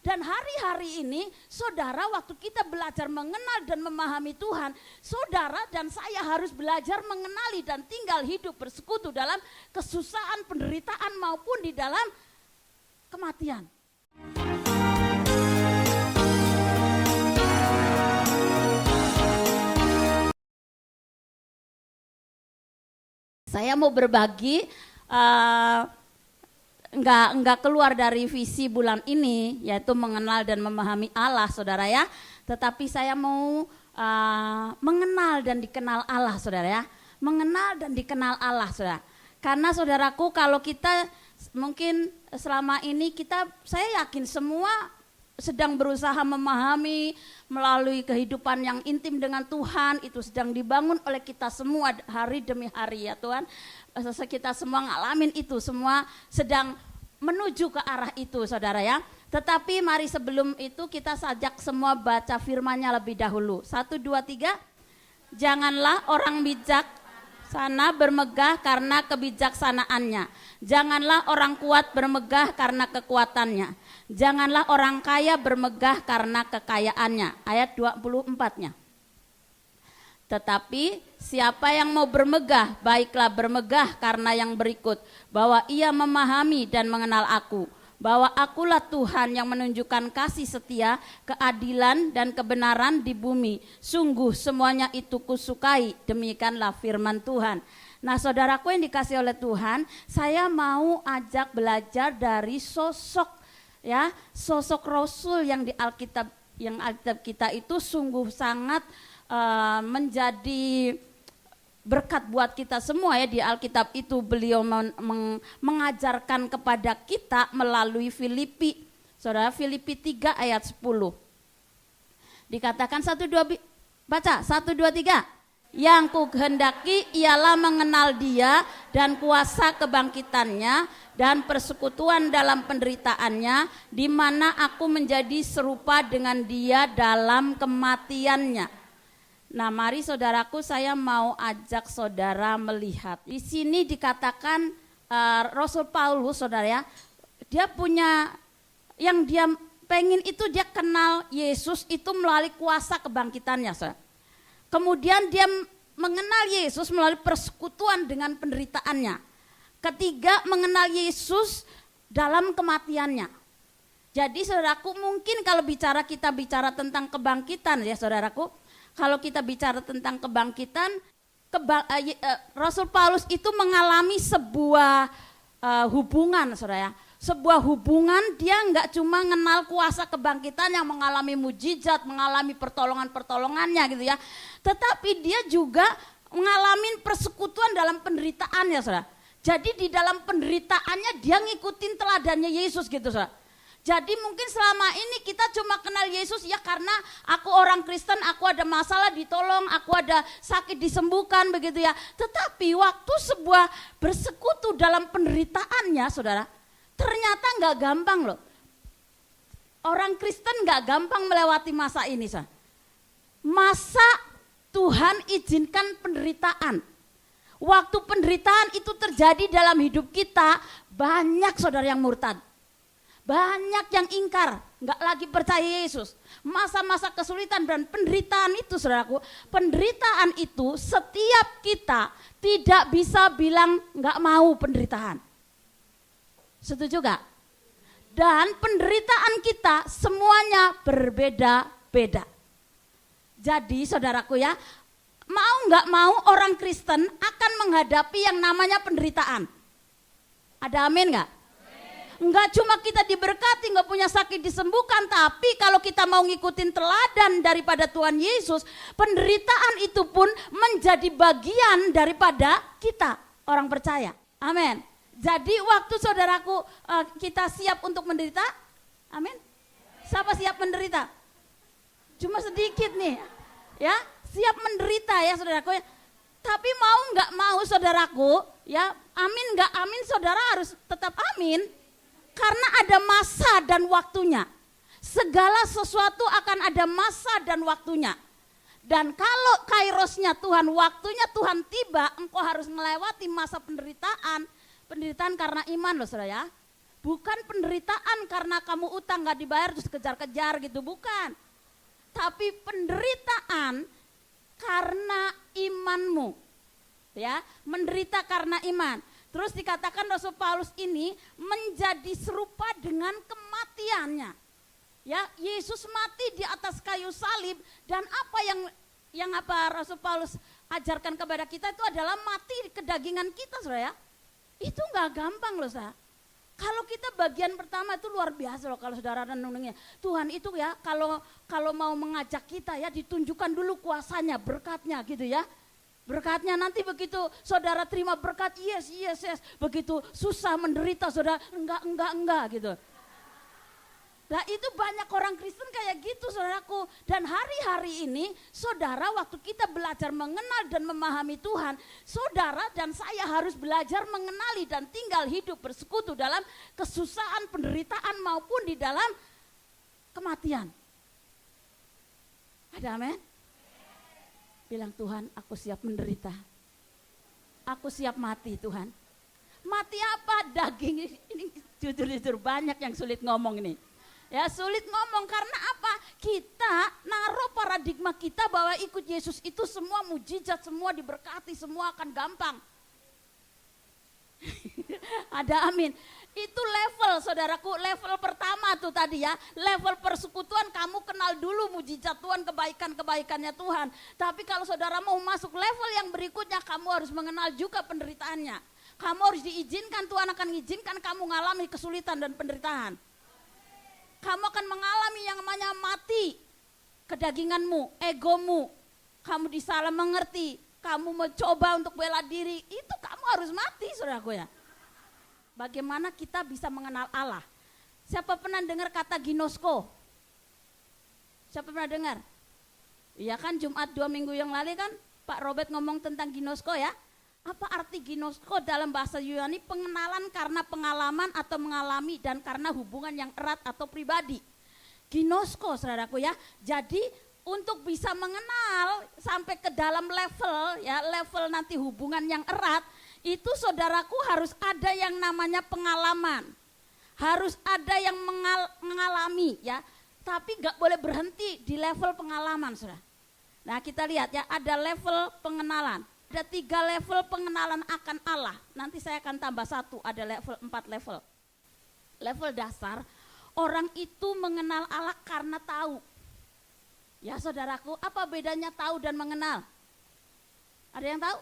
Dan hari-hari ini saudara, waktu kita belajar mengenal dan memahami Tuhan, saudara dan saya harus belajar mengenali dan tinggal hidup bersekutu dalam kesusahan, penderitaan maupun di dalam kematian. Saya mau berbagi enggak keluar dari visi bulan ini, yaitu mengenal dan memahami Allah, saudara ya. Tetapi saya mau mengenal dan dikenal Allah, saudara ya. Mengenal dan dikenal Allah, saudara. Karena saudaraku, kalau kita mungkin selama ini saya yakin semua sedang berusaha memahami melalui kehidupan yang intim dengan Tuhan, itu sedang dibangun oleh kita semua hari demi hari ya Tuhan. Kita semua ngalamin itu, semua sedang menuju ke arah itu saudara ya. Tetapi mari sebelum itu kita sajak semua baca firman-Nya lebih dahulu. 1, 2, 3. Janganlah orang bijak sana bermegah karena kebijaksanaannya. Janganlah orang kuat bermegah karena kekuatannya. Janganlah orang kaya bermegah karena kekayaannya. Ayat 24-nya. Tetapi siapa yang mau bermegah, baiklah bermegah karena yang berikut, bahwa ia memahami dan mengenal aku, bahwa akulah Tuhan yang menunjukkan kasih setia, keadilan dan kebenaran di bumi. Sungguh semuanya itu kusukai, demikianlah firman Tuhan. Nah saudaraku yang dikasih oleh Tuhan, saya mau ajak belajar dari sosok Rasul yang di Alkitab, yang Alkitab kita itu sungguh sangat menjadi berkat buat kita semua ya. Di Alkitab itu beliau mengajarkan kepada kita melalui Filipi. Saudara, Filipi 3 ayat 10. Dikatakan 1, 2, baca 1, 2, 3. Yang ku kehendaki ialah mengenal Dia dan kuasa kebangkitannya dan persekutuan dalam penderitaannya, di mana aku menjadi serupa dengan Dia dalam kematiannya. Nah, mari saudaraku, saya mau ajak saudara melihat. Di sini dikatakan Rasul Paulus, saudara ya, dia punya yang dia pengen itu, dia kenal Yesus itu melalui kuasa kebangkitannya, saudara. Kemudian dia mengenal Yesus melalui persekutuan dengan penderitaannya. Ketiga, mengenal Yesus dalam kematiannya. Jadi saudaraku, mungkin kalau kita bicara tentang kebangkitan ya saudaraku, kalau kita bicara tentang kebangkitan, Rasul Paulus itu mengalami sebuah hubungan, saudara ya. Sebuah hubungan, dia enggak cuma mengenal kuasa kebangkitan yang mengalami mujizat, mengalami pertolongan-pertolongannya gitu ya. Tetapi dia juga mengalami persekutuan dalam penderitaannya, saudara. Jadi di dalam penderitaannya dia ngikutin teladannya Yesus gitu, saudara. Jadi mungkin selama ini kita cuma kenal Yesus ya karena aku orang Kristen, aku ada masalah ditolong, aku ada sakit disembuhkan begitu ya. Tetapi waktu sebuah bersekutu dalam penderitaannya saudara, ternyata gak gampang loh. Orang Kristen gak gampang melewati masa ini. Saudara. Masa Tuhan izinkan penderitaan. Waktu penderitaan itu terjadi dalam hidup kita, banyak saudara yang murtad. Banyak yang ingkar, nggak lagi percaya Yesus. Masa-masa kesulitan dan penderitaan itu saudaraku, penderitaan itu setiap kita tidak bisa bilang nggak mau penderitaan. Setuju gak? Dan penderitaan kita semuanya berbeda-beda. Jadi saudaraku ya, mau nggak mau orang Kristen akan menghadapi yang namanya penderitaan. Ada amin nggak? Enggak cuma kita diberkati, enggak punya sakit disembuhkan, tapi kalau kita mau ngikutin teladan daripada Tuhan Yesus, penderitaan itu pun menjadi bagian daripada kita, orang percaya. Amin. Jadi waktu saudaraku kita siap untuk menderita, amin. Siapa siap menderita? Cuma sedikit nih, ya, siap menderita ya saudaraku. Tapi mau enggak mau saudaraku, ya, amin enggak amin, saudara harus tetap amin. Karena ada masa dan waktunya. Segala sesuatu akan ada masa dan waktunya. Dan kalau kairosnya Tuhan, waktunya Tuhan tiba, engkau harus melewati masa penderitaan. Penderitaan karena iman loh saudara ya. Bukan penderitaan karena kamu utang gak dibayar terus kejar-kejar gitu, bukan. Tapi penderitaan karena imanmu. Ya, menderita karena iman. Terus dikatakan Rasul Paulus ini menjadi serupa dengan kematiannya. Ya, Yesus mati di atas kayu salib, dan apa yang Rasul Paulus ajarkan kepada kita itu adalah mati kedagingan kita, Saudara ya. Itu enggak gampang loh, Saudara. Kalau kita bagian pertama itu luar biasa loh kalau saudara renungnya. Tuhan itu ya kalau mau mengajak kita ya ditunjukkan dulu kuasanya, berkatnya gitu ya. Berkatnya nanti begitu saudara terima berkat, yes. Begitu susah menderita saudara, enggak gitu. Nah itu banyak orang Kristen kayak gitu saudaraku. Dan hari-hari ini saudara waktu kita belajar mengenal dan memahami Tuhan, saudara dan saya harus belajar mengenali dan tinggal hidup bersekutu dalam kesusahan, penderitaan maupun di dalam kematian. Ada amin? Bilang Tuhan, aku siap menderita. Aku siap mati Tuhan. Mati apa? Daging ini jujur banyak yang sulit ngomong ini. Ya sulit ngomong karena apa? Kita naruh paradigma kita bahwa ikut Yesus itu semua mujizat, semua diberkati, semua akan gampang. Ada amin. Itu level saudaraku, level pertama tuh tadi ya. Level persekutuan kamu kenal dulu mujizat Tuhan, kebaikan-kebaikannya Tuhan. Tapi kalau saudara mau masuk level yang berikutnya, kamu harus mengenal juga penderitaannya. Kamu harus diizinkan, Tuhan akan mengizinkan kamu mengalami kesulitan dan penderitaan. Kamu akan mengalami yang namanya mati kedaginganmu, egomu. Kamu disalah mengerti, kamu mencoba untuk bela diri, itu kamu harus mati saudaraku ya. Bagaimana kita bisa mengenal Allah? Siapa pernah dengar kata ginosko? Siapa pernah dengar? Iya kan Jumat 2 minggu yang lalu kan Pak Robert ngomong tentang ginosko ya. Apa arti ginosko dalam bahasa Yunani? Pengenalan karena pengalaman atau mengalami dan karena hubungan yang erat atau pribadi. Ginosko saudaraku ya. Jadi untuk bisa mengenal sampai ke dalam level ya, level nanti hubungan yang erat, itu saudaraku harus ada yang namanya pengalaman. Harus ada yang mengalami ya. Tapi gak boleh berhenti di level pengalaman saudara. Nah kita lihat ya, ada level pengenalan. Ada 3 level pengenalan akan Allah. Nanti saya akan tambah 1, ada level 4 level. Level dasar, orang itu mengenal Allah karena tahu. Ya saudaraku, apa bedanya tahu dan mengenal? Ada yang tahu?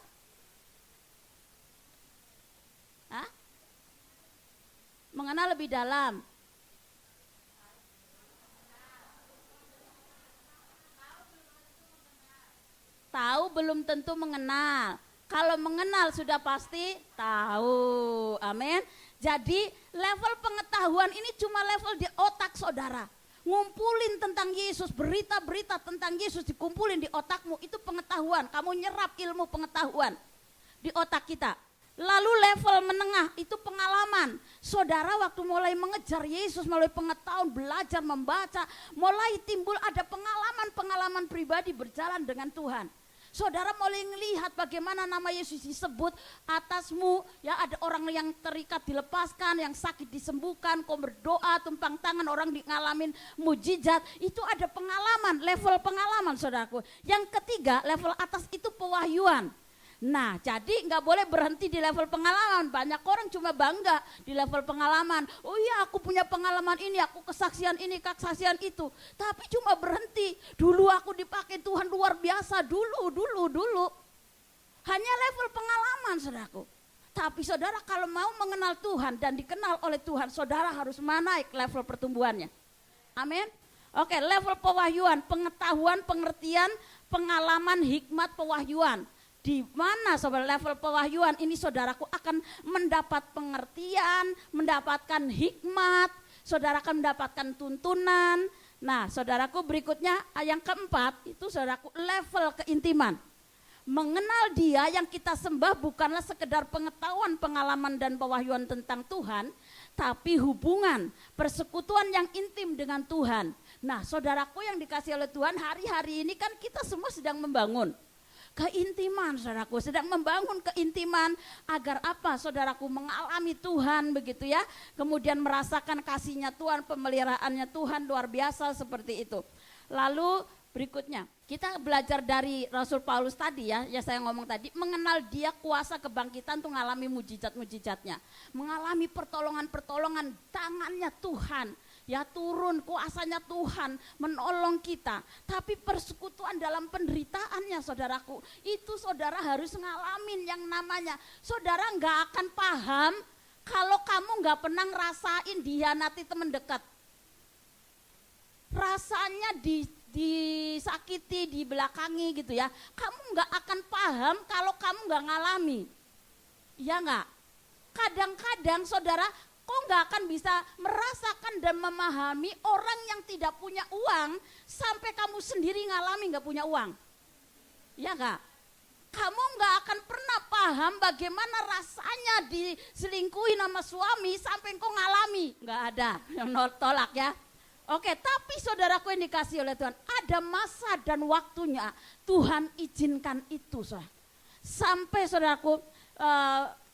Hah? Mengenal lebih dalam. Tahu belum tentu mengenal. Kalau mengenal sudah pasti tahu. Amin. Jadi level pengetahuan ini cuma level di otak saudara. Ngumpulin tentang Yesus, berita-berita tentang Yesus dikumpulin di otakmu, itu pengetahuan. Kamu nyerap ilmu pengetahuan di otak kita. Lalu level menengah itu pengalaman. Saudara waktu mulai mengejar Yesus, melalui pengetahuan, belajar, membaca, mulai timbul ada pengalaman-pengalaman pribadi berjalan dengan Tuhan. Saudara mulai melihat bagaimana nama Yesus disebut atasmu, ya ada orang yang terikat dilepaskan, yang sakit disembuhkan, kau berdoa, tumpang tangan, orang ngalamin mujizat, itu ada pengalaman, level pengalaman saudaraku. Yang ketiga, level atas itu pewahyuan. Nah jadi nggak boleh berhenti di level pengalaman. Banyak orang cuma bangga di level pengalaman. Oh iya aku punya pengalaman ini, aku kesaksian ini, kesaksian itu. Tapi cuma berhenti. Dulu aku dipakai Tuhan luar biasa, dulu. Hanya level pengalaman saudaraku. Tapi saudara kalau mau mengenal Tuhan dan dikenal oleh Tuhan, saudara harus menaik level pertumbuhannya. Amin. Oke, level pewahyuan, pengetahuan, pengertian, pengalaman, hikmat, pewahyuan. Di mana sobat level pewahyuan ini saudaraku akan mendapat pengertian, mendapatkan hikmat, saudara akan mendapatkan tuntunan. Nah saudaraku berikutnya yang keempat itu saudaraku level keintiman. Mengenal Dia yang kita sembah bukanlah sekedar pengetahuan, pengalaman dan pewahyuan tentang Tuhan, tapi hubungan, persekutuan yang intim dengan Tuhan. Nah saudaraku yang dikasih oleh Tuhan, hari-hari ini kan kita semua sedang membangun. keintiman, saudaraku, sedang membangun keintiman agar apa? Saudaraku mengalami Tuhan begitu ya. Kemudian merasakan kasih-Nya Tuhan, pemeliharaannya Tuhan luar biasa seperti itu. Lalu berikutnya, kita belajar dari Rasul Paulus tadi ya saya ngomong tadi, mengenal dia kuasa kebangkitan untuk mengalami mujizat-mujizatnya. Mengalami pertolongan-pertolongan tangannya Tuhan. Ya turun kuasanya Tuhan menolong kita. Tapi persekutuan dalam penderitaannya saudaraku, itu saudara harus ngalamin yang namanya. Saudara gak akan paham kalau kamu gak pernah ngerasain dihianati teman dekat. Rasanya disakiti, dibelakangi gitu ya. Kamu gak akan paham kalau kamu gak ngalami. Iya gak? Kadang-kadang saudara kok gak akan bisa merasakan dan memahami orang yang tidak punya uang sampai kamu sendiri ngalami gak punya uang. Iya gak? Kamu gak akan pernah paham bagaimana rasanya diselingkuhi sama suami sampai kau ngalami. Gak ada yang tolak ya. Oke, tapi saudaraku yang dikasih oleh Tuhan, ada masa dan waktunya Tuhan izinkan itu. Sampai saudaraku,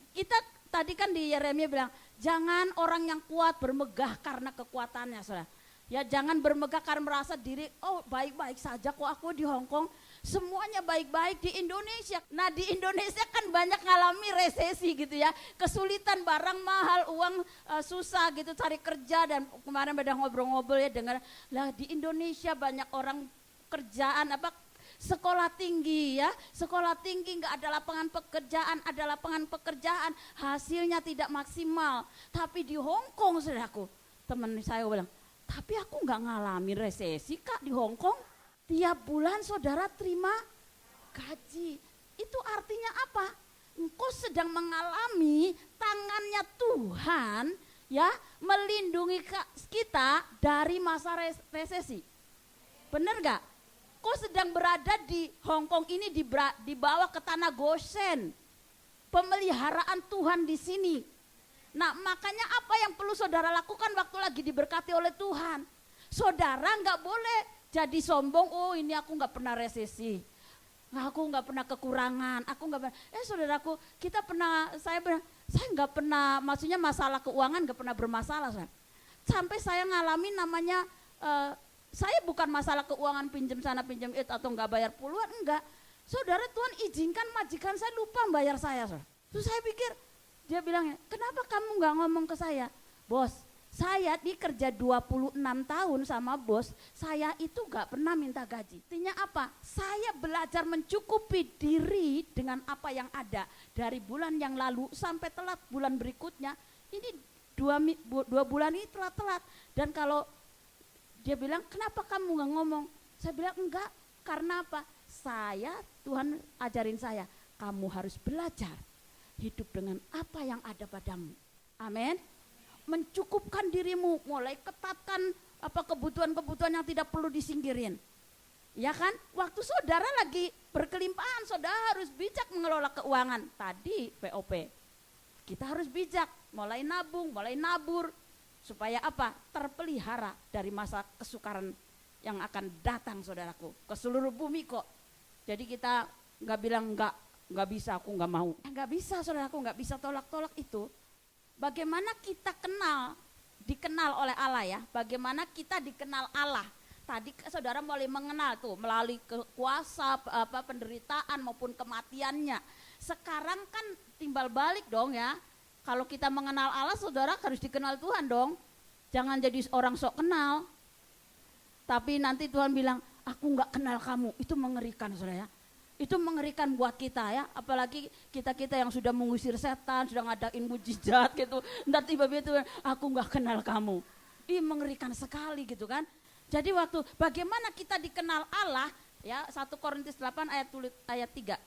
kita tadi kan di Yeremia bilang, jangan orang yang kuat bermegah karena kekuatannya, saudara. Ya jangan bermegah karena merasa diri, oh baik-baik saja kok aku di Hong Kong. Semuanya baik-baik di Indonesia. Nah di Indonesia kan banyak ngalami resesi gitu ya. Kesulitan, barang mahal, uang susah gitu, cari kerja. Dan kemarin pada ngobrol-ngobrol ya dengar, lah di Indonesia banyak orang kerjaan sekolah tinggi ya, sekolah tinggi nggak ada lapangan pekerjaan, ada lapangan pekerjaan, hasilnya tidak maksimal. Tapi di Hong Kong, saudaraku, teman saya bilang, tapi aku nggak ngalamin resesi kak di Hong Kong. Tiap bulan saudara terima gaji. Itu artinya apa? Engkau sedang mengalami tangannya Tuhan ya, melindungi kita dari masa resesi. Benar nggak? Kau sedang berada di Hong Kong ini dibawa ke tanah Goshen. Pemeliharaan Tuhan di sini. Nah makanya apa yang perlu saudara lakukan waktu lagi diberkati oleh Tuhan. Saudara gak boleh jadi sombong, oh ini aku gak pernah resesi. Aku gak pernah kekurangan, aku gak pernah. Saudaraku, saya gak pernah, maksudnya masalah keuangan gak pernah bermasalah. Sampai saya ngalamin namanya, saya bukan masalah keuangan pinjam sana pinjam itu atau enggak bayar puluhan, enggak. Saudara Tuhan izinkan majikan saya lupa bayar saya. Terus saya pikir, dia bilang, kenapa kamu enggak ngomong ke saya? Bos, saya dikerja 26 tahun sama bos, saya itu enggak pernah minta gaji. Artinya apa? Saya belajar mencukupi diri dengan apa yang ada. Dari bulan yang lalu sampai telat bulan berikutnya, ini 2 bulan ini telat-telat. Dan kalau dia bilang, kenapa kamu gak ngomong? Saya bilang, enggak, karena apa? Tuhan ajarin saya, kamu harus belajar hidup dengan apa yang ada padamu. Amin. Mencukupkan dirimu, mulai ketatkan kebutuhan-kebutuhan yang tidak perlu disingkirin. Ya kan? Waktu saudara lagi berkelimpahan, saudara harus bijak mengelola keuangan. Tadi POP, kita harus bijak, mulai nabung, mulai nabur. Supaya apa? Terpelihara dari masa kesukaran yang akan datang saudaraku. Ke seluruh bumi kok. Jadi kita gak bilang gak bisa, aku gak mau. Gak bisa saudaraku, gak bisa tolak-tolak itu. Bagaimana kita dikenal oleh Allah ya. Bagaimana kita dikenal Allah. Tadi saudara mulai mengenal tuh melalui kuasa penderitaan maupun kematiannya. Sekarang kan timbal balik dong ya. Kalau kita mengenal Allah, saudara harus dikenal Tuhan dong. Jangan jadi orang sok kenal. Tapi nanti Tuhan bilang, aku gak kenal kamu. Itu mengerikan saudara ya. Itu mengerikan buat kita ya. Apalagi kita-kita yang sudah mengusir setan, sudah ngadain mujizat gitu. Ntar tiba-tiba Tuhan, aku gak kenal kamu. Ih mengerikan sekali gitu kan. Jadi waktu bagaimana kita dikenal Allah, ya 1 Korintus 8 ayat 3.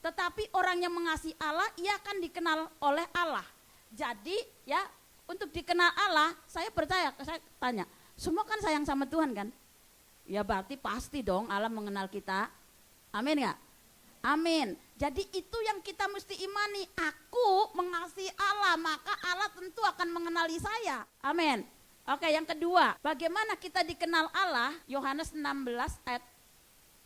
Tetapi orang yang mengasihi Allah, ia akan dikenal oleh Allah. Jadi ya untuk dikenal Allah, saya percaya, saya tanya, semua kan sayang sama Tuhan kan? Ya berarti pasti dong Allah mengenal kita. Amin gak? Amin. Jadi itu yang kita mesti imani. Aku mengasihi Allah, maka Allah tentu akan mengenali saya. Amin. Oke, yang kedua, bagaimana kita dikenal Allah? Yohanes 16 ayat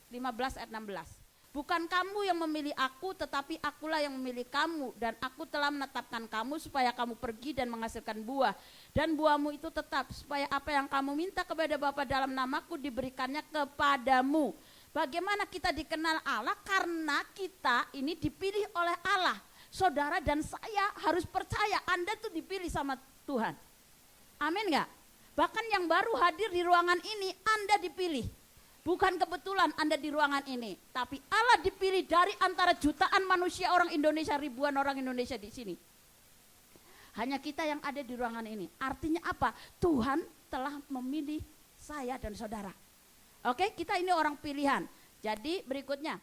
15 ayat 16. Bukan kamu yang memilih aku, tetapi akulah yang memilih kamu. Dan aku telah menetapkan kamu supaya kamu pergi dan menghasilkan buah. Dan buahmu itu tetap, supaya apa yang kamu minta kepada Bapa dalam namaku diberikannya kepadamu. Bagaimana kita dikenal Allah? Karena kita ini dipilih oleh Allah. Saudara dan saya harus percaya Anda tuh dipilih sama Tuhan. Amin gak? Bahkan yang baru hadir di ruangan ini, Anda dipilih. Bukan kebetulan Anda di ruangan ini, tapi Allah dipilih dari antara jutaan manusia orang Indonesia, ribuan orang Indonesia di sini. Hanya kita yang ada di ruangan ini. Artinya apa? Tuhan telah memilih saya dan saudara. Oke, kita ini orang pilihan. Jadi berikutnya,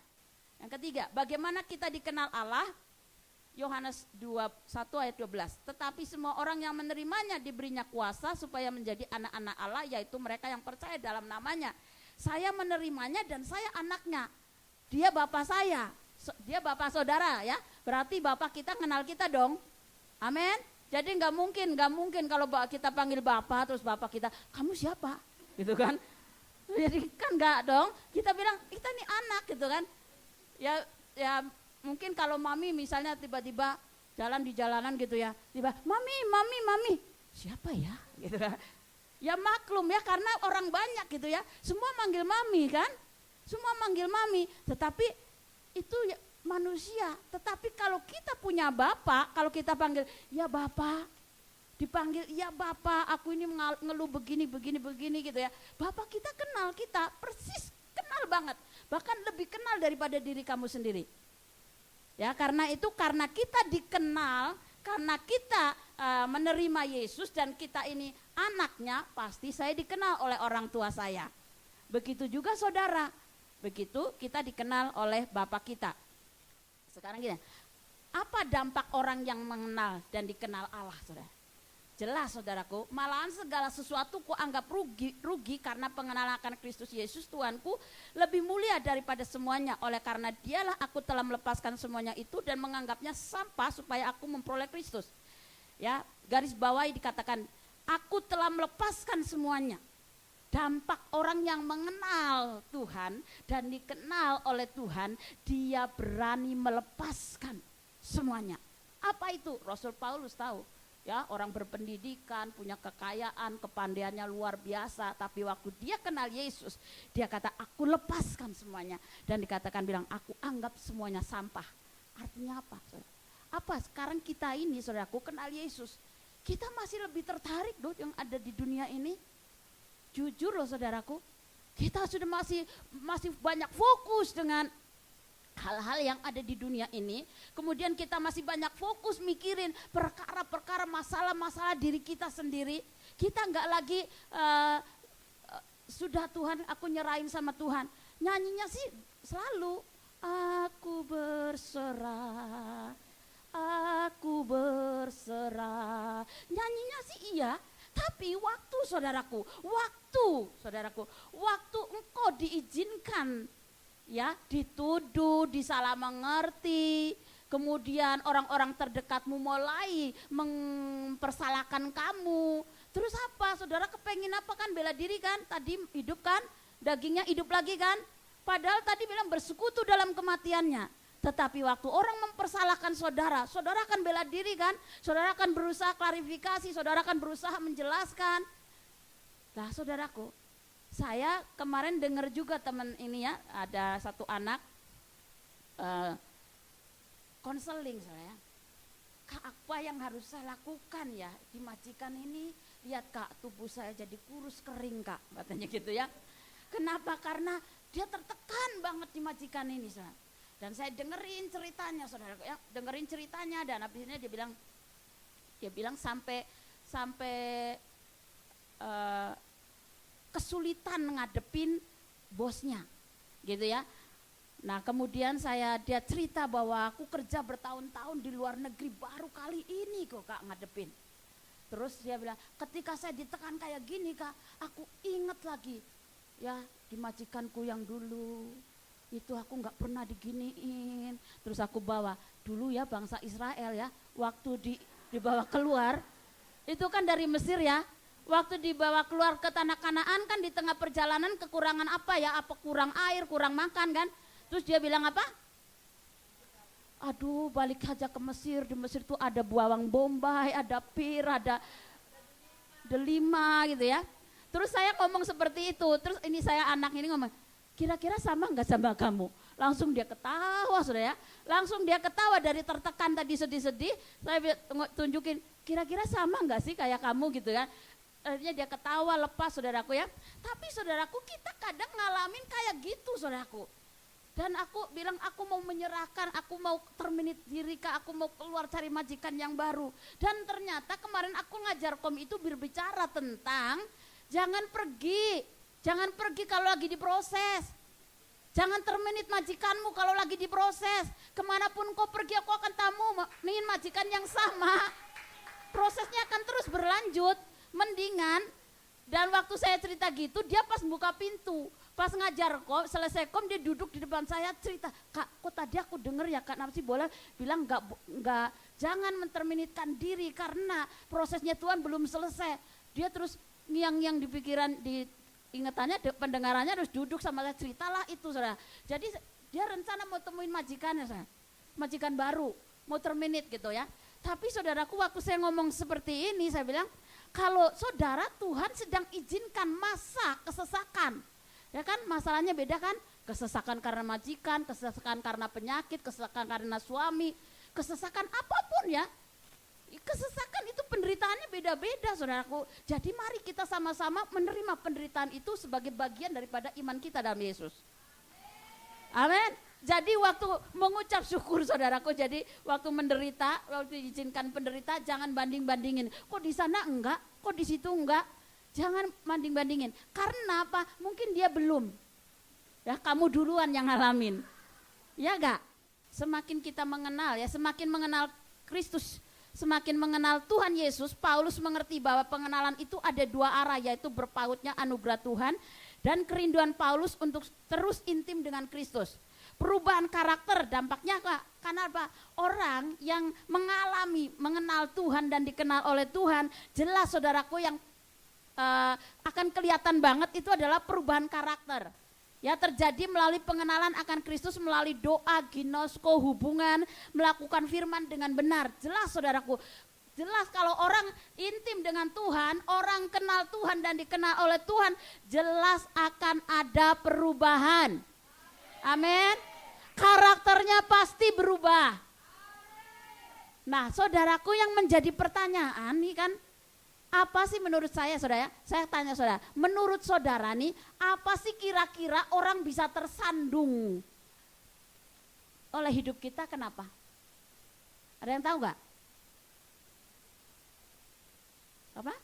yang ketiga, bagaimana kita dikenal Allah? Yohanes 1 ayat 12. Tetapi semua orang yang menerimanya diberinya kuasa supaya menjadi anak-anak Allah, yaitu mereka yang percaya dalam namanya. Saya menerimanya dan saya anaknya. Dia bapak saya, dia bapak saudara ya. Berarti bapak kita kenal kita dong. Amin. Jadi nggak mungkin kalau kita panggil bapak terus bapak kita, kamu siapa? Gitu kan? Jadi kan nggak dong. Kita bilang kita ini anak gitu kan. Ya mungkin kalau mami misalnya tiba-tiba jalan di jalanan gitu ya, tiba mami, siapa ya? Gitu kan? Ya maklum ya karena orang banyak gitu ya, semua manggil mami kan, semua manggil mami, tetapi itu ya manusia. Tetapi kalau kita punya bapak, kalau kita panggil ya bapak, dipanggil ya bapak, aku ini ngeluh begini gitu ya, bapak kita kenal kita, persis kenal banget, bahkan lebih kenal daripada diri kamu sendiri. Ya karena itu, karena kita dikenal, karena kita menerima Yesus dan kita ini anaknya, pasti saya dikenal oleh orang tua saya. Begitu juga saudara, begitu kita dikenal oleh Bapak kita. Sekarang gini, apa dampak orang yang mengenal dan dikenal Allah, saudara? Jelas saudaraku, malahan segala sesuatu ku anggap rugi karena pengenalan akan Kristus Yesus Tuhanku lebih mulia daripada semuanya. Oleh karena dialah aku telah melepaskan semuanya itu dan menganggapnya sampah supaya aku memperoleh Kristus. Ya, garis bawahi dikatakan, aku telah melepaskan semuanya. Dampak orang yang mengenal Tuhan dan dikenal oleh Tuhan, dia berani melepaskan semuanya. Apa itu? Rasul Paulus tahu. Ya, orang berpendidikan, punya kekayaan, kepandaiannya luar biasa, tapi waktu dia kenal Yesus, dia kata aku lepaskan semuanya, dan dikatakan bilang aku anggap semuanya sampah. Artinya apa? Apa sekarang kita ini saudaraku kenal Yesus, kita masih lebih tertarik loh yang ada di dunia ini. Jujur loh saudaraku, kita sudah masih banyak fokus dengan hal-hal yang ada di dunia ini, kemudian kita masih banyak fokus mikirin perkara-perkara masalah-masalah diri kita sendiri. Kita nggak lagi sudah Tuhan aku nyerahin sama Tuhan. Nyanyinya sih selalu aku berserah, aku berserah. Nyanyinya sih iya, tapi waktu saudaraku, waktu engkau diizinkan ya dituduh, disalah mengerti, kemudian orang-orang terdekatmu mulai mempersalahkan kamu, terus apa? Saudara kepengen apa kan? Bela diri kan? Tadi hidup kan? Dagingnya hidup lagi kan? Padahal tadi bilang bersekutu dalam kematiannya. Tetapi waktu orang mempersalahkan saudara, saudara akan bela diri kan? Saudara akan berusaha klarifikasi, saudara akan berusaha menjelaskan. Nah saudaraku, saya kemarin dengar juga teman ini ya, ada satu anak konseling saya. Kak, apa yang harus saya lakukan ya di majikan ini? Lihat kak, tubuh saya jadi kurus kering kak, katanya gitu ya. Kenapa? Karena dia tertekan banget di majikan ini, saudara. Dan saya dengerin ceritanya, saudara ya, dengerin ceritanya, dan habis ini dia bilang sampai kesulitan ngadepin bosnya, gitu ya. Nah kemudian dia cerita bahwa aku kerja bertahun-tahun di luar negeri, baru kali ini kok kak ngadepin. Terus dia bilang ketika saya ditekan kayak gini kak, aku inget lagi ya di majikanku yang dulu itu aku nggak pernah diginiin. Terus aku bawa dulu ya bangsa Israel ya, waktu dibawa keluar itu kan dari Mesir ya. Waktu dibawa keluar ke tanah Kanaan kan di tengah perjalanan kekurangan apa ya, apa kurang air, kurang makan kan. Terus dia bilang apa? Aduh, balik aja ke Mesir. Di Mesir tuh ada bawang bombay, ada pir, ada delima gitu ya. Terus saya ngomong seperti itu. Terus ini saya anak ini ngomong, kira-kira sama nggak sama kamu? Langsung dia ketawa, saudara ya. Langsung dia ketawa dari tertekan tadi sedih-sedih. Saya tunjukin, kira-kira sama nggak sih kayak kamu gitu kan? Akhirnya dia ketawa lepas, saudaraku ya. Tapi saudaraku, kita kadang ngalamin kayak gitu, saudaraku. Dan aku bilang, aku mau menyerahkan, aku mau terminate diri, Kak, aku mau keluar cari majikan yang baru. Dan ternyata kemarin aku ngajar itu berbicara tentang jangan pergi kalau lagi diproses. Jangan terminate majikanmu kalau lagi diproses. Kemanapun kau pergi, aku akan temuin majikan yang sama. Prosesnya akan terus berlanjut. Mendingan, dan waktu saya cerita gitu, dia pas buka pintu. Pas ngajar selesai dia duduk di depan saya cerita, Kak, kok tadi aku denger ya Kak Napsi boleh bilang enggak, jangan menterminitkan diri karena prosesnya Tuhan belum selesai. Dia terus ngiang-ngiang di pikiran, di ingatannya, pendengarannya terus duduk sama saya, ceritalah itu saudara. Jadi dia rencana mau temuin majikannya, saya, majikan baru, mau terminate gitu ya. Tapi saudaraku, waktu saya ngomong seperti ini, saya bilang, kalau saudara, Tuhan sedang izinkan masa kesesakan. Ya kan, masalahnya beda kan? Kesesakan karena majikan, kesesakan karena penyakit, kesesakan karena suami, kesesakan apapun ya. Kesesakan itu penderitaannya beda-beda, saudaraku. Jadi mari kita sama-sama menerima penderitaan itu sebagai bagian daripada iman kita dalam Yesus. Amin. Jadi waktu mengucap syukur, saudaraku, jadi waktu menderita, waktu diizinkan penderita, jangan banding-bandingin. Kok di sana enggak, kok di situ enggak. Jangan banding-bandingin. Karena apa? Mungkin dia belum. Ya, kamu duluan yang ngalamin. Ya enggak? Semakin kita mengenal ya, semakin mengenal Kristus, semakin mengenal Tuhan Yesus, Paulus mengerti bahwa pengenalan itu ada dua arah, yaitu berpautnya anugerah Tuhan dan kerinduan Paulus untuk terus intim dengan Kristus. Perubahan karakter dampaknya apa? Karena apa? Orang yang mengenal Tuhan dan dikenal oleh Tuhan, jelas saudaraku yang akan kelihatan banget itu adalah perubahan karakter. Ya, terjadi melalui pengenalan akan Kristus, melalui doa, ginosko, hubungan, melakukan firman dengan benar. Jelas saudaraku, jelas kalau orang intim dengan Tuhan, orang kenal Tuhan dan dikenal oleh Tuhan, jelas akan ada perubahan. Amin. Karakternya pasti berubah. Nah, saudaraku, yang menjadi pertanyaan nih kan, apa sih menurut saya, saudara? Saya tanya saudara, menurut saudara nih, apa sih kira-kira orang bisa tersandung oleh hidup kita, kenapa? Ada yang tahu nggak? Apa?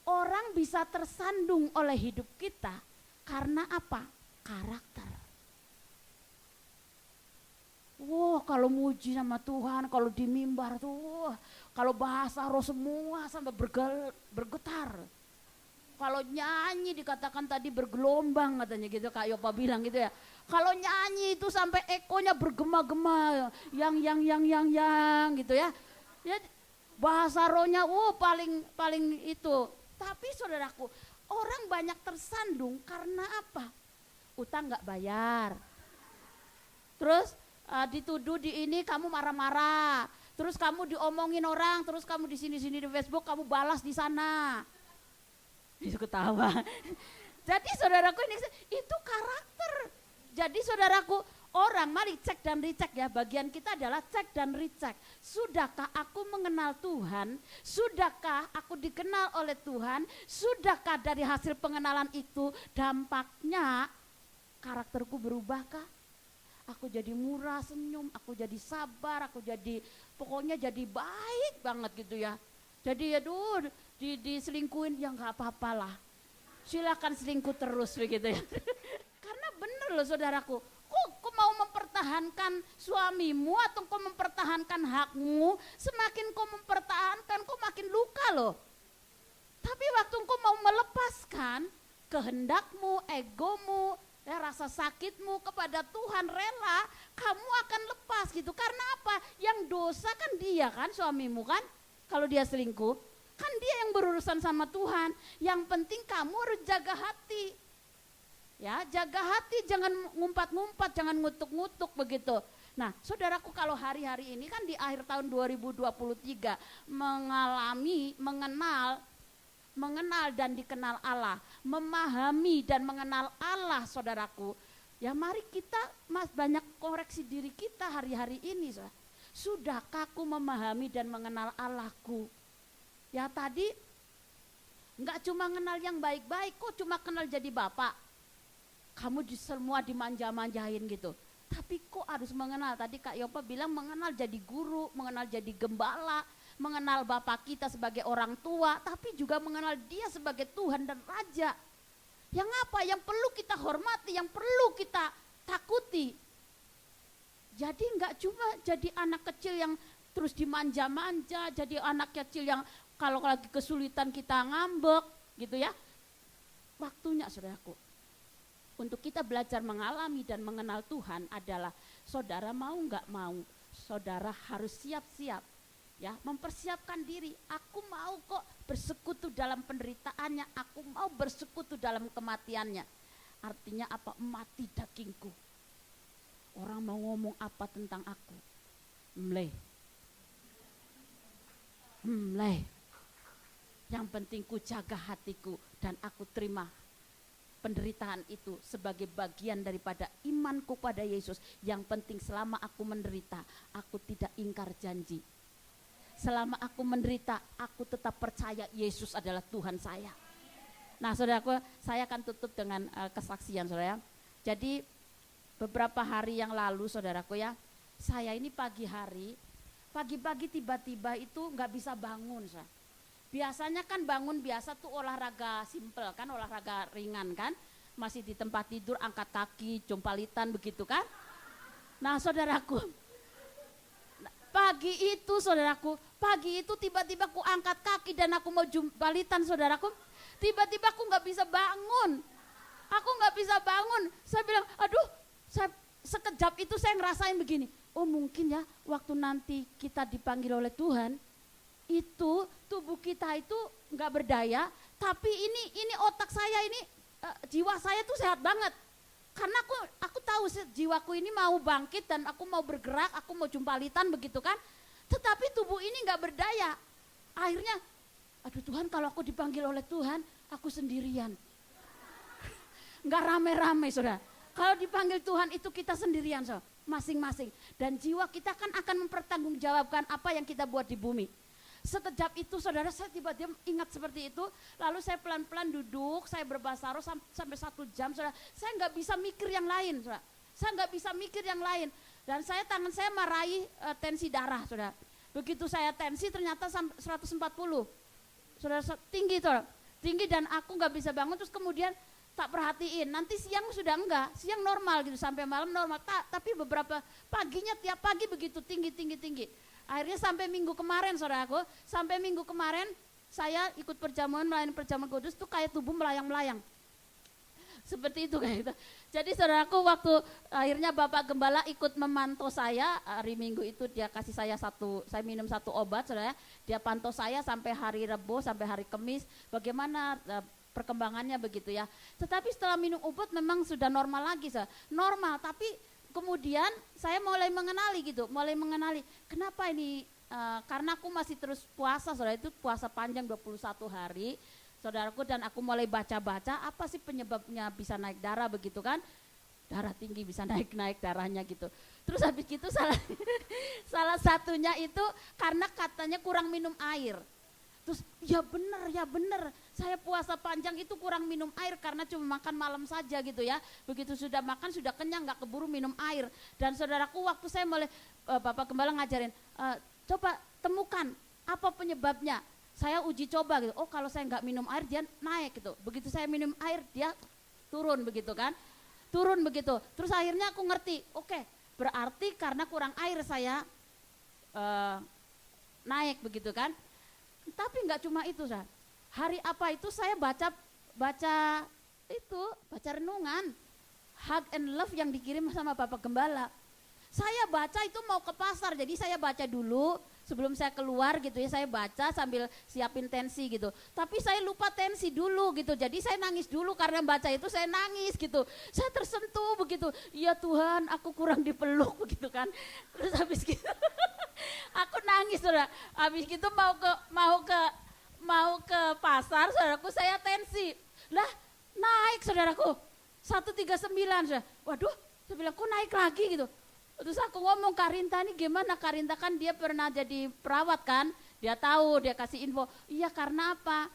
Orang bisa tersandung oleh hidup kita karena apa? Karakter. Wah, kalau muji sama Tuhan, kalau di mimbar tuh, kalau bahasa roh semua sampai bergetar. Kalau nyanyi dikatakan tadi bergelombang katanya gitu, Kak Yopa bilang gitu ya. Kalau nyanyi itu sampai ekonya bergema-gema, yang gitu ya. Ya, bahasa rohnya paling itu. Tapi saudaraku, orang banyak tersandung karena apa? Utang nggak bayar. Terus dituduh di ini kamu marah-marah, terus kamu diomongin orang, terus kamu di sini di Facebook kamu balas di sana. Itu ketawa. Jadi saudaraku, ini itu karakter. Jadi saudaraku, orang mari cek dan recheck ya, bagian kita adalah cek dan recheck. Sudahkah aku mengenal Tuhan? Sudahkah aku dikenal oleh Tuhan? Sudahkah dari hasil pengenalan itu dampaknya karakterku berubahkah? Aku jadi murah senyum, aku jadi sabar, aku jadi pokoknya jadi baik banget gitu ya. Jadi aduh diselingkuhin ya nggak apa-apalah. Silakan selingkuh terus begitu ya. Karena bener loh saudaraku, kok mau mempertahankan suamimu atau kau mempertahankan hakmu, semakin kau mempertahankan kau makin luka loh. Tapi waktu kau mau melepaskan kehendakmu, egomu, ya, rasa sakitmu kepada Tuhan, rela, kamu akan lepas gitu. Karena apa? Yang dosa kan dia kan, suamimu kan. Kalau dia selingkuh, kan dia yang berurusan sama Tuhan. Yang penting kamu harus jaga hati. Ya, jaga hati, jangan ngumpat-ngumpat, jangan ngutuk-ngutuk begitu. Nah, saudaraku, kalau hari-hari ini kan di akhir tahun 2023 mengenal dan dikenal Allah, memahami dan mengenal Allah, saudaraku. Ya mari kita banyak koreksi diri kita hari-hari ini. Sudahkah aku memahami dan mengenal Allahku? Ya tadi enggak cuma kenal yang baik-baik, kok cuma kenal jadi bapak. Kamu semua dimanja-manjain gitu. Tapi kok harus mengenal, tadi Kak Yopa bilang mengenal jadi guru, mengenal jadi gembala, mengenal Bapak kita sebagai orang tua, tapi juga mengenal dia sebagai Tuhan dan Raja. Yang apa? Yang perlu kita hormati, yang perlu kita takuti. Jadi enggak cuma jadi anak kecil yang terus dimanja-manja, jadi anak kecil yang kalau lagi kesulitan kita ngambek gitu ya. Waktunya saudaraku, untuk kita belajar mengalami dan mengenal Tuhan adalah saudara mau enggak mau, saudara harus siap-siap. Ya, mempersiapkan diri. Aku mau kok bersekutu dalam penderitaannya, aku mau bersekutu dalam kematiannya. Artinya apa? Mati dagingku. Orang mau ngomong apa tentang aku? Mleh. Yang penting ku jaga hatiku dan aku terima penderitaan itu sebagai bagian daripada imanku pada Yesus. Yang penting selama aku menderita, aku tidak ingkar janji. Selama aku menderita, aku tetap percaya Yesus adalah Tuhan saya. Nah saudaraku, saya akan tutup dengan kesaksian saudara. Jadi beberapa hari yang lalu saudaraku ya, saya ini pagi-pagi tiba-tiba itu gak bisa bangun. Biasanya kan bangun biasa tuh olahraga simple kan, olahraga ringan kan. Masih di tempat tidur, angkat kaki, jumpalitan begitu kan. Nah saudaraku, pagi itu tiba-tiba aku angkat kaki dan aku mau jumpalitan saudaraku. Tiba-tiba aku gak bisa bangun. Saya bilang, aduh, sekejap itu saya ngerasain begini. Oh mungkin ya waktu nanti kita dipanggil oleh Tuhan, itu tubuh kita itu gak berdaya. Tapi ini otak saya ini, jiwa saya tuh sehat banget. Karena aku tahu jiwaku ini mau bangkit dan aku mau bergerak, aku mau jumpalitan begitu kan. Tetapi tubuh ini gak berdaya. Akhirnya, aduh Tuhan, kalau aku dipanggil oleh Tuhan, aku sendirian. Gak rame-rame saudara. Kalau dipanggil Tuhan itu kita sendirian saudara, masing-masing. Dan jiwa kita kan akan mempertanggungjawabkan apa yang kita buat di bumi. Sekejap itu saudara, saya tiba-tiba ingat seperti itu. Lalu saya pelan-pelan duduk, saya berbahasa roh sampai 1 jam saudara. Saya gak bisa mikir yang lain saudara. Dan tangan saya meraih tensi darah saudara. Begitu saya tensi ternyata 140. Saudara, tinggi saudara. Tinggi dan aku gak bisa bangun, terus kemudian tak perhatiin. Nanti siang sudah enggak, siang normal gitu, sampai malam normal. Tapi beberapa paginya tiap pagi begitu tinggi. Akhirnya sampai minggu kemarin saudaraku, saya ikut perjamuan, melayani perjamuan kudus tuh kayak tubuh melayang-melayang. Seperti itu kayak gitu. Jadi saudaraku, waktu akhirnya Bapak Gembala ikut memantau saya, hari Minggu itu dia kasih saya saya minum 1 obat saudara. Dia pantau saya sampai hari Rebo, sampai hari Kamis, bagaimana perkembangannya begitu ya. Tetapi setelah minum obat memang sudah normal lagi normal, tapi kemudian saya mulai mengenali kenapa ini, karena aku masih terus puasa saudara, itu puasa panjang 21 hari saudaraku, dan aku mulai baca-baca apa sih penyebabnya bisa naik darah begitu kan, darah tinggi bisa naik darahnya gitu. Terus habis gitu salah satunya itu karena katanya kurang minum air. Terus ya benar, saya puasa panjang itu kurang minum air karena cuma makan malam saja gitu ya. Begitu sudah makan sudah kenyang, gak keburu minum air. Dan saudaraku, waktu saya mulai Bapak Gembala ngajarin, coba temukan apa penyebabnya. Saya uji coba gitu, oh kalau saya gak minum air dia naik gitu. Begitu saya minum air dia turun begitu kan. Terus akhirnya aku ngerti, oke, berarti karena kurang air saya naik begitu kan. Tapi enggak cuma itu, hari apa itu saya baca renungan Hug and Love yang dikirim sama Bapak Gembala. Saya baca itu mau ke pasar, jadi saya baca dulu, Sebelum saya keluar gitu ya, saya baca sambil siapin tensi gitu. Tapi saya lupa tensi dulu gitu. Jadi saya nangis dulu karena baca itu saya nangis gitu. Saya tersentuh begitu. Ya Tuhan, aku kurang dipeluk begitu kan. Terus habis gitu aku nangis saudara. Habis gitu mau ke pasar, saudaraku, saya tensi. Lah, naik saudaraku. 139 saudara. Waduh, saya bilang kok naik lagi gitu. Terus aku ngomong, Karinta ini gimana? Karinta kan dia pernah jadi perawat kan, dia tahu, dia kasih info. Iya karena apa?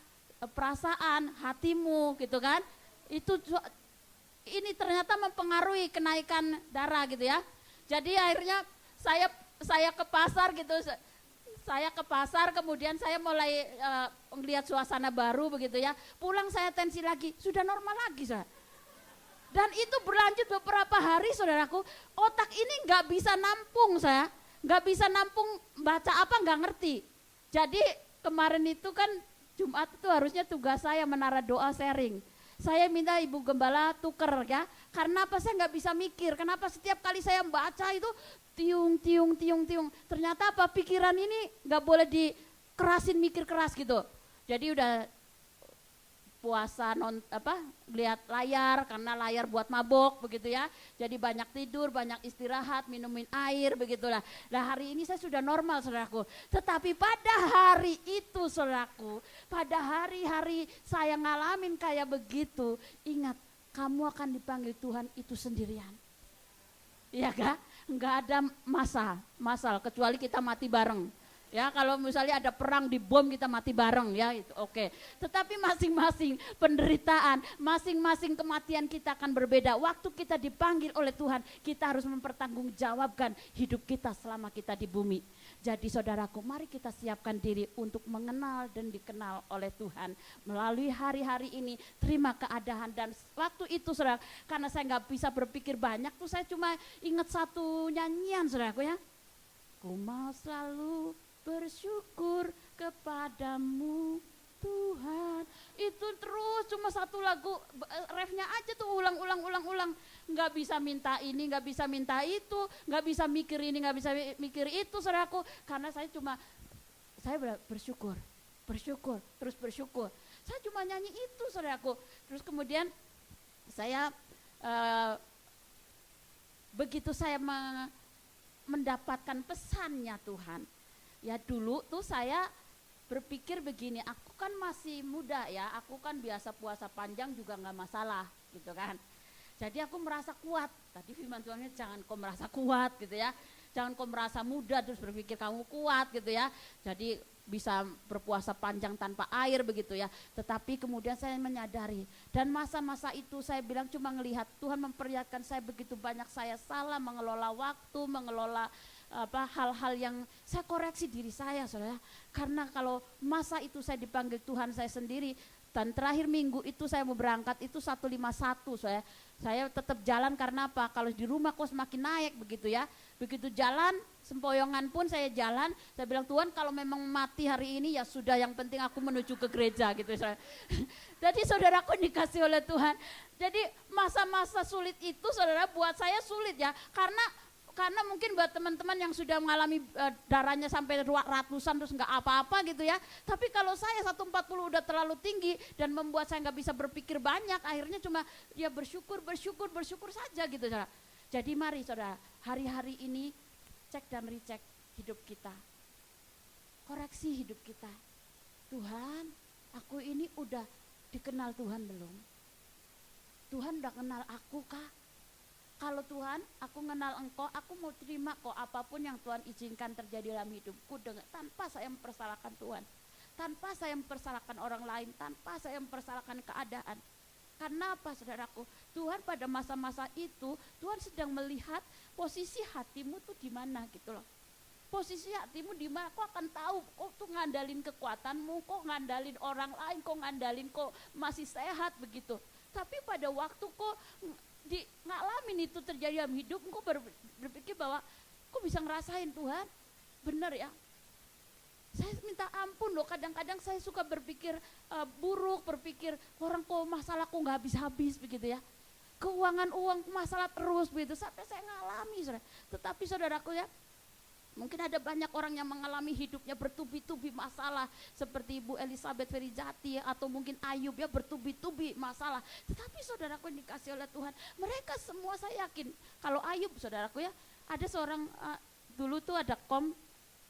Perasaan, hatimu gitu kan. Ini ternyata mempengaruhi kenaikan darah gitu ya. Jadi akhirnya saya ke pasar gitu. Saya ke pasar, kemudian saya mulai melihat suasana baru begitu ya. Pulang saya tensi lagi, sudah normal lagi saudara. Dan itu berlanjut beberapa hari saudaraku, otak ini gak bisa nampung saya, gak bisa nampung baca apa gak ngerti. Jadi kemarin itu kan Jumat itu harusnya tugas saya menara doa sharing. Saya minta Ibu Gembala tuker ya, karena apa saya gak bisa mikir, kenapa setiap kali saya baca itu tiung. Ternyata apa pikiran ini gak boleh dikerasin mikir keras gitu. Jadi udah puasa lihat layar karena layar buat mabok begitu ya. Jadi banyak tidur, banyak istirahat, minumin air begitulah. Nah hari ini saya sudah normal saudaraku. Tetapi pada hari itu saudaraku, pada hari-hari saya ngalamin kayak begitu, ingat kamu akan dipanggil Tuhan itu sendirian. Iya kah? Enggak ada masal kecuali kita mati bareng. Ya kalau misalnya ada perang di bom kita mati bareng ya itu oke. Tetapi masing-masing penderitaan, masing-masing kematian kita akan berbeda. Waktu kita dipanggil oleh Tuhan, kita harus mempertanggungjawabkan hidup kita selama kita di bumi. Jadi saudaraku, mari kita siapkan diri untuk mengenal dan dikenal oleh Tuhan. Melalui hari-hari ini, terima keadaan dan waktu itu saudara, karena saya nggak bisa berpikir banyak tuh saya cuma ingat satu nyanyian saudaraku ya. Ku mau selalu bersyukur kepadamu Tuhan. Itu terus cuma satu lagu, refnya aja tuh ulang. Nggak bisa minta ini, nggak bisa minta itu, nggak bisa mikir ini, nggak bisa mikir itu saudaraku. Karena saya bersyukur, terus bersyukur. Saya cuma nyanyi itu saudaraku. Terus kemudian saya begitu saya mendapatkan pesannya Tuhan. Ya dulu tuh saya berpikir begini, aku kan masih muda ya, aku kan biasa puasa panjang juga gak masalah gitu kan. Jadi aku merasa kuat, tadi firman Tuhannya jangan kau merasa kuat gitu ya. Jangan kau merasa muda terus berpikir kamu kuat gitu ya. Jadi bisa berpuasa panjang tanpa air begitu ya. Tetapi kemudian saya menyadari dan masa-masa itu saya bilang cuma ngelihat Tuhan memperlihatkan saya begitu banyak saya salah mengelola waktu, mengelola hal-hal yang saya koreksi diri saya saudara. Karena kalau masa itu saya dipanggil Tuhan saya sendiri dan terakhir minggu itu saya mau berangkat itu 151 saya tetap jalan karena apa? Kalau di rumah kok semakin naik begitu ya. Begitu jalan sempoyongan pun saya jalan, saya bilang Tuhan kalau memang mati hari ini ya sudah, yang penting aku menuju ke gereja gitu saya. Jadi saudaraku dikasih oleh Tuhan. Jadi masa-masa sulit itu saudara buat saya sulit ya, karena mungkin buat teman-teman yang sudah mengalami darahnya sampai ratusan terus nggak apa-apa gitu ya. Tapi kalau saya 140 udah terlalu tinggi dan membuat saya nggak bisa berpikir banyak, akhirnya cuma ya bersyukur saja gitu saudara. Jadi mari saudara, hari-hari ini cek dan recheck hidup kita. Koreksi hidup kita. Tuhan, aku ini udah dikenal Tuhan belum? Tuhan udah kenal aku kah? Kalau Tuhan, aku kenal Engkau, aku mau terima kok apapun yang Tuhan izinkan terjadi dalam hidupku tanpa saya mempersalahkan Tuhan, tanpa saya mempersalahkan orang lain, tanpa saya mempersalahkan keadaan. Karena apa saudaraku? Tuhan pada masa-masa itu, Tuhan sedang melihat posisi hatimu tuh di mana gitu loh. Posisi hatimu di mana? Kok akan tahu, kok tuh ngandalin kekuatanmu, kok ngandalin orang lain, kok ngandalin kok masih sehat begitu. Tapi pada waktu kok ngalamin itu terjadi dalam hidup, kok berpikir bahwa kok bisa ngerasain Tuhan, benar ya. Saya minta ampun loh, kadang-kadang saya suka berpikir buruk, berpikir orang kok masalahku nggak habis-habis begitu ya. Keuangan uang masalah terus begitu, sampai saya ngalami saudara. Tetapi saudaraku ya, Mungkin ada banyak orang yang mengalami hidupnya bertubi-tubi masalah seperti Ibu Elizabeth Ferijati atau mungkin Ayub ya, bertubi-tubi masalah. Tetapi saudaraku yang dikasih oleh Tuhan, mereka semua saya yakin. Kalau Ayub saudaraku ya, ada seorang dulu tuh ada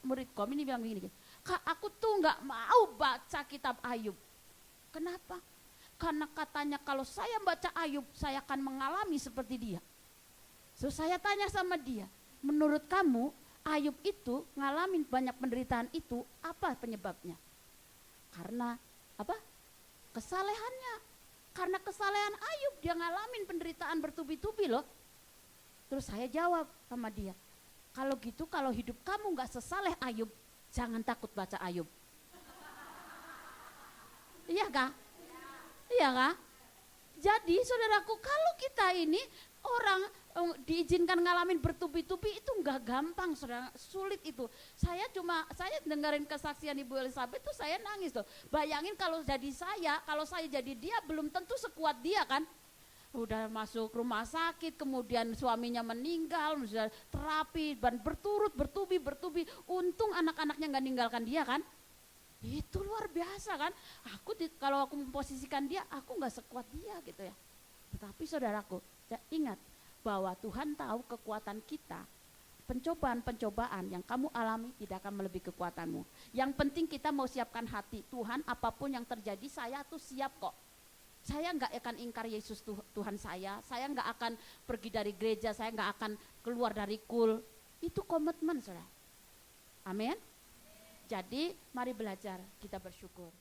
murid ini bilang begini, Kak, aku tuh nggak mau baca kitab Ayub. Kenapa? Karena katanya kalau saya baca Ayub, saya akan mengalami seperti dia. So saya tanya sama dia, menurut kamu Ayub itu ngalamin banyak penderitaan itu apa penyebabnya? Karena apa? Kesalehannya. Karena kesalehan Ayub dia ngalamin penderitaan bertubi-tubi loh. Terus saya jawab sama dia, kalau gitu kalau hidup kamu gak sesaleh Ayub, jangan takut baca Ayub. Iya kah? Iya kah? Jadi saudaraku, kalau kita ini orang diizinkan ngalamin bertubi-tubi itu enggak gampang, saudara, sulit itu. Saya dengerin kesaksian Ibu Elizabeth tuh saya nangis tuh. Bayangin kalau saya jadi dia belum tentu sekuat dia kan. Udah masuk rumah sakit, kemudian suaminya meninggal, sudah terapi dan bertubi. Untung anak-anaknya nggak ninggalkan dia kan. Itu luar biasa kan. Kalau aku memposisikan dia, aku nggak sekuat dia gitu ya. Tetapi saudaraku, ingat bahwa Tuhan tahu kekuatan kita. Pencobaan-pencobaan yang kamu alami tidak akan melebihi kekuatanmu. Yang penting kita mau siapkan hati. Tuhan, apapun yang terjadi saya tuh siap kok. Saya nggak akan ingkar Yesus Tuhan saya nggak akan pergi dari gereja, saya nggak akan keluar dari kul. Itu komitmen saudara. Amin. Jadi mari belajar kita bersyukur.